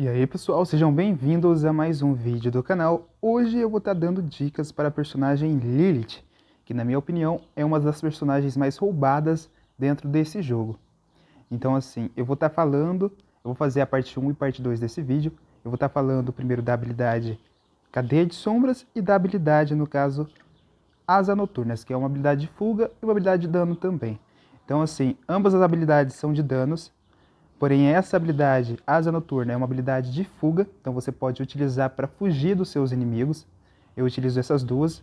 E aí pessoal, sejam bem-vindos a mais um vídeo do canal. Hoje eu vou estar dando dicas para a personagem Lilith, que na minha opinião é uma das personagens mais roubadas dentro desse jogo. Então assim, eu vou fazer a parte 1 e parte 2 desse vídeo. Eu vou estar falando primeiro da habilidade Cadeia de Sombras e da habilidade, no caso, Asa Noturnas, que é uma habilidade de fuga e uma habilidade de dano também. Então assim, ambas as habilidades são de danos. Porém, essa habilidade, Asa Noturna, é uma habilidade de fuga, então você pode utilizar para fugir dos seus inimigos. Eu utilizo essas duas.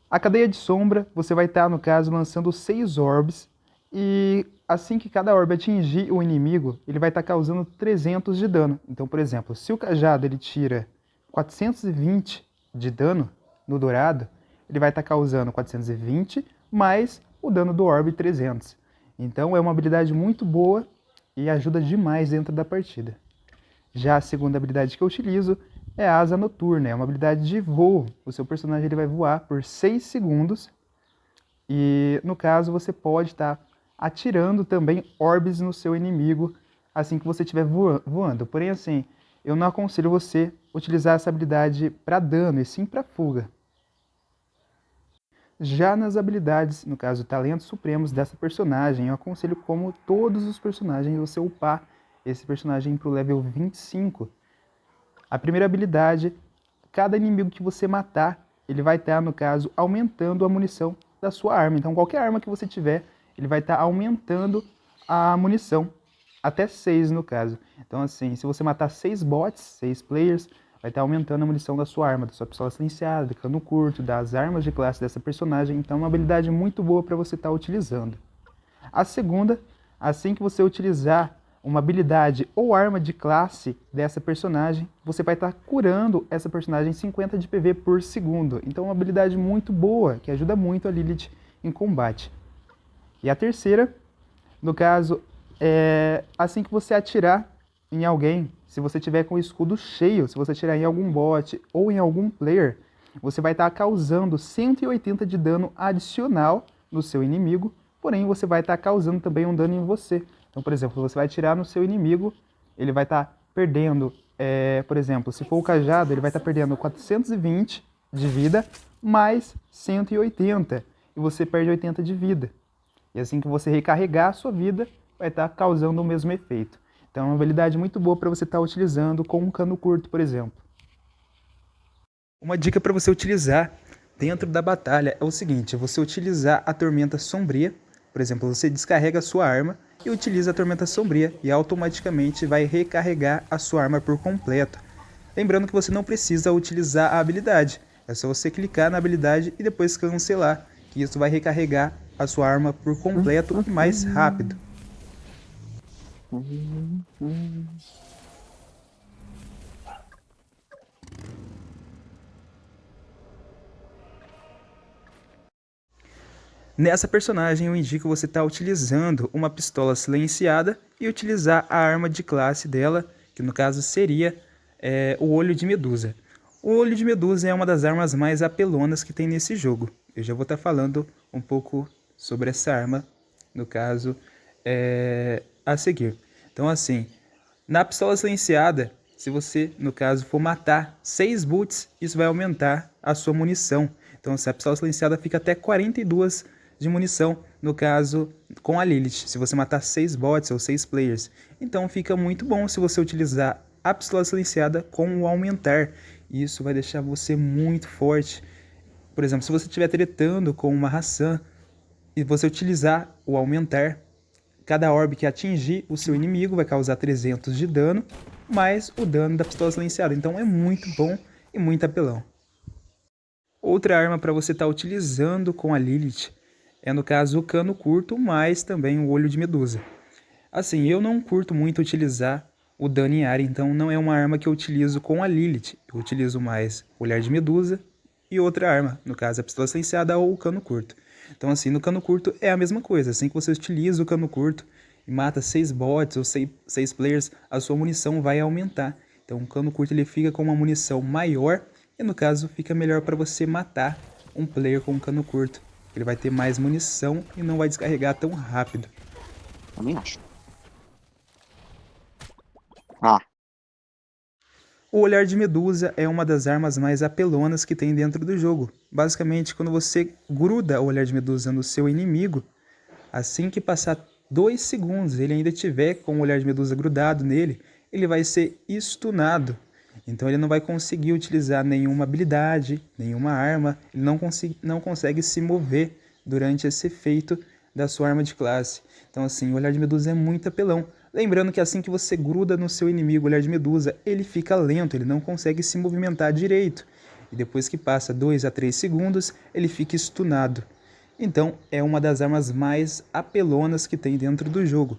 A Cadeia de Sombra, você vai estar, no caso, lançando 6 orbes, e assim que cada orbe atingir o inimigo, ele vai estar causando 300 de dano. Então, por exemplo, se o cajado ele tira 420 de dano no dourado, ele vai estar causando 420 mais o dano do orbe 300. Então é uma habilidade muito boa e ajuda demais dentro da partida. Já a segunda habilidade que eu utilizo é a Asa Noturna, é uma habilidade de voo. O seu personagem ele vai voar por 6 segundos e, no caso, você pode estar atirando também orbes no seu inimigo assim que você estiver voando. Porém, assim, eu não aconselho você utilizar essa habilidade para dano, e sim para fuga. Já nas habilidades, no caso, talentos supremos dessa personagem, eu aconselho, como todos os personagens, você upar esse personagem para o level 25. A primeira habilidade, cada inimigo que você matar, ele vai estar, no caso, aumentando a munição da sua arma. Então, qualquer arma que você tiver, ele vai estar aumentando a munição, até 6 no caso. Então, assim, se você matar 6 bots, 6 players, vai estar aumentando a munição da sua arma, da sua pistola silenciada, do cano curto, das armas de classe dessa personagem. Então é uma habilidade muito boa para você estar utilizando. A segunda, assim que você utilizar uma habilidade ou arma de classe dessa personagem, você vai estar curando essa personagem 50 de PV por segundo. Então é uma habilidade muito boa, que ajuda muito a Lilith em combate. E a terceira, no caso, assim que você atirar em alguém, se você tiver com o escudo cheio, se você atirar em algum bot ou em algum player, você vai estar causando 180 de dano adicional no seu inimigo, porém você vai estar causando também um dano em você. Então, por exemplo, você vai atirar no seu inimigo, ele vai estar perdendo, por exemplo, se for o cajado, ele vai estar perdendo 420 de vida, mais 180, e você perde 80 de vida. E assim que você recarregar a sua vida, vai estar causando o mesmo efeito. Então é uma habilidade muito boa para você estar utilizando com um cano curto, por exemplo. Uma dica para você utilizar dentro da batalha é o seguinte: é você utilizar a Tormenta Sombria. Por exemplo, você descarrega a sua arma e utiliza a Tormenta Sombria, e automaticamente vai recarregar a sua arma por completo. Lembrando que você não precisa utilizar a habilidade, é só você clicar na habilidade e depois cancelar, que isso vai recarregar a sua arma por completo e mais rápido. Nessa personagem eu indico você estar utilizando uma pistola silenciada e utilizar a arma de classe dela, que no caso seria o Olho de Medusa. O Olho de Medusa é uma das armas mais apelonas que tem nesse jogo. Eu já vou estar falando um pouco sobre essa arma, no caso, a seguir. Então assim, na pistola silenciada, se você, no caso, for matar 6 boots, isso vai aumentar a sua munição. Então, se a pistola silenciada fica até 42 de munição, no caso, com a Lilith, se você matar 6 bots ou 6 players. Então, fica muito bom se você utilizar a pistola silenciada com o aumentar. Isso vai deixar você muito forte. Por exemplo, se você estiver tretando com uma Hassan e você utilizar o aumentar, cada orbe que atingir o seu inimigo vai causar 300 de dano, mais o dano da pistola silenciada. Então é muito bom e muito apelão. Outra arma para você estar utilizando com a Lilith é, no caso, o cano curto, mais também o Olho de Medusa. Assim, eu não curto muito utilizar o dano em área, então não é uma arma que eu utilizo com a Lilith. Eu utilizo mais o Olhar de Medusa e outra arma, no caso a pistola silenciada ou o cano curto. Então assim, no cano curto é a mesma coisa. Assim que você utiliza o cano curto e mata 6 bots ou 6 players, a sua munição vai aumentar. Então o cano curto ele fica com uma munição maior e, no caso, fica melhor para você matar um player com um cano curto. Ele vai ter mais munição e não vai descarregar tão rápido. Também acho. Ah, O olhar de medusa é uma das armas mais apelonas que tem dentro do jogo. Basicamente, quando você gruda o olhar de medusa no seu inimigo, assim que passar 2 segundos, ele ainda tiver com o olhar de medusa grudado nele, ele vai ser stunado. Então ele não vai conseguir utilizar nenhuma habilidade, nenhuma arma, ele não consegue se mover durante esse efeito da sua arma de classe. Então assim, o olhar de medusa é muito apelão. Lembrando que assim que você gruda no seu inimigo o olhar de medusa, ele fica lento, ele não consegue se movimentar direito. E depois que passa 2 a 3 segundos, ele fica stunado. Então é uma das armas mais apelonas que tem dentro do jogo.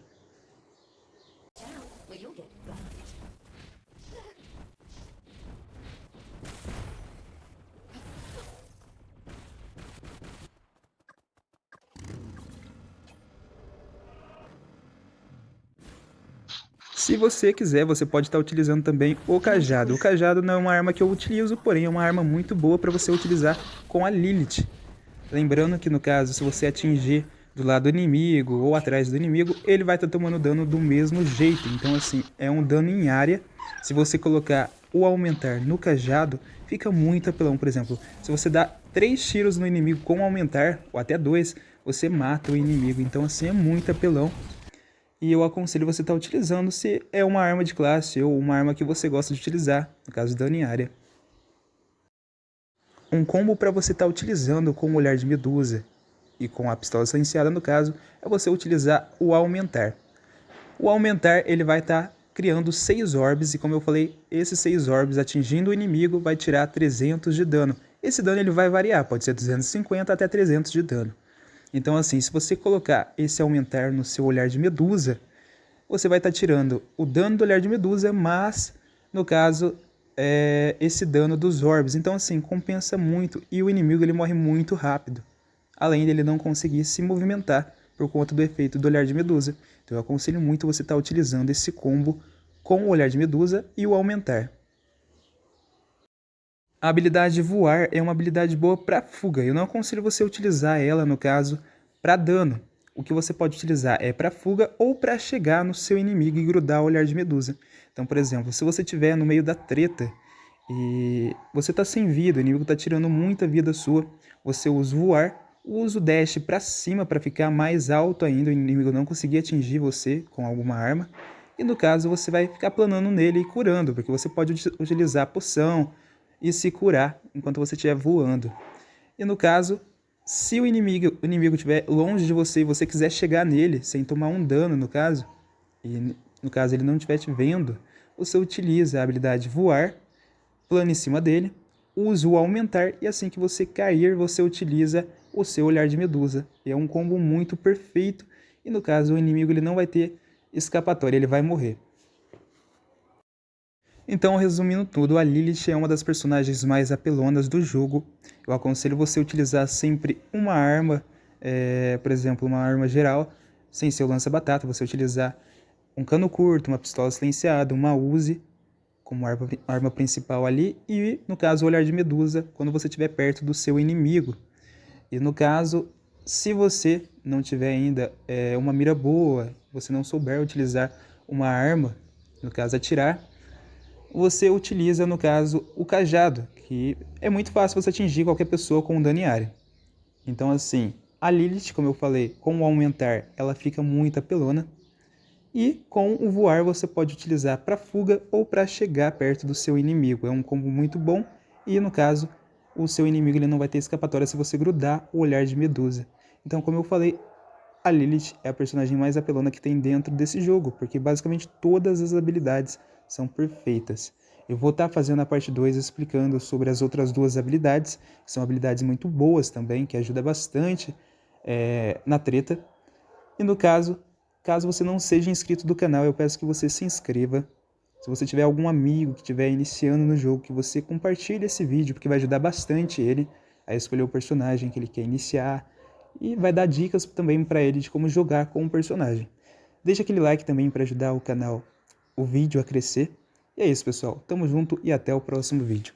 Se você quiser, você pode estar utilizando também o cajado. O cajado não é uma arma que eu utilizo, porém é uma arma muito boa para você utilizar com a Lilith. Lembrando que no caso, se você atingir do lado inimigo ou atrás do inimigo, ele vai estar tomando dano do mesmo jeito. Então assim, é um dano em área. Se você colocar o aumentar no cajado, fica muito apelão. Por exemplo, se você dá 3 tiros no inimigo com aumentar, ou até 2, você mata o inimigo. Então assim, é muito apelão. E eu aconselho você estar utilizando se é uma arma de classe ou uma arma que você gosta de utilizar, no caso dano em área. Um combo para você estar utilizando com o olhar de medusa e com a pistola silenciada no caso, é você utilizar o aumentar. O aumentar ele vai estar criando 6 orbes e como eu falei, esses 6 orbes atingindo o inimigo vai tirar 300 de dano. Esse dano ele vai variar, pode ser 250 até 300 de dano. Então assim, se você colocar esse aumentar no seu olhar de medusa, você vai estar tirando o dano do olhar de medusa, mas no caso esse dano dos orbes. Então assim, compensa muito e o inimigo ele morre muito rápido. Além dele não conseguir se movimentar por conta do efeito do olhar de medusa. Então eu aconselho muito você estar utilizando esse combo com o olhar de medusa e o aumentar. A habilidade voar é uma habilidade boa para fuga. Eu não aconselho você utilizar ela, no caso, para dano. O que você pode utilizar é para fuga ou para chegar no seu inimigo e grudar o olhar de medusa. Então, por exemplo, se você estiver no meio da treta e você está sem vida, o inimigo está tirando muita vida sua, você usa o voar, usa o dash para cima para ficar mais alto ainda, o inimigo não conseguir atingir você com alguma arma. E no caso, você vai ficar planando nele e curando, porque você pode utilizar a poção e se curar enquanto você estiver voando. E no caso, se o inimigo estiver longe de você e você quiser chegar nele sem tomar um dano, no caso, e no caso ele não estiver te vendo, você utiliza a habilidade voar, plana em cima dele, usa o aumentar e assim que você cair, você utiliza o seu olhar de medusa. É um combo muito perfeito e no caso o inimigo ele não vai ter escapatória, ele vai morrer. Então, resumindo tudo, a Lilith é uma das personagens mais apelonas do jogo. Eu aconselho você a utilizar sempre uma arma, por exemplo, uma arma geral, sem ser o lança-batata, você utilizar um cano curto, uma pistola silenciada, uma Uzi como arma principal ali e, no caso, o olhar de medusa quando você estiver perto do seu inimigo. E no caso, se você não tiver ainda uma mira boa, você não souber utilizar uma arma, no caso atirar, você utiliza, no caso, o cajado, que é muito fácil você atingir qualquer pessoa com um dano em área. Então, assim, a Lilith, como eu falei, com o aumentar, ela fica muito apelona. E com o voar você pode utilizar para fuga ou para chegar perto do seu inimigo. É um combo muito bom e, no caso, o seu inimigo ele não vai ter escapatória se você grudar o olhar de medusa. Então, como eu falei, a Lilith é a personagem mais apelona que tem dentro desse jogo, porque basicamente todas as habilidades são perfeitas. Eu vou estar fazendo a parte 2 explicando sobre as outras 2 habilidades, que são habilidades muito boas também, que ajudam bastante na treta. E no caso você não seja inscrito do canal, eu peço que você se inscreva. Se você tiver algum amigo que estiver iniciando no jogo, que você compartilhe esse vídeo, porque vai ajudar bastante ele a escolher o personagem que ele quer iniciar. E vai dar dicas também para ele de como jogar com o personagem. Deixa aquele like também para ajudar o canal, o vídeo a crescer. E é isso, pessoal. Tamo junto e até o próximo vídeo.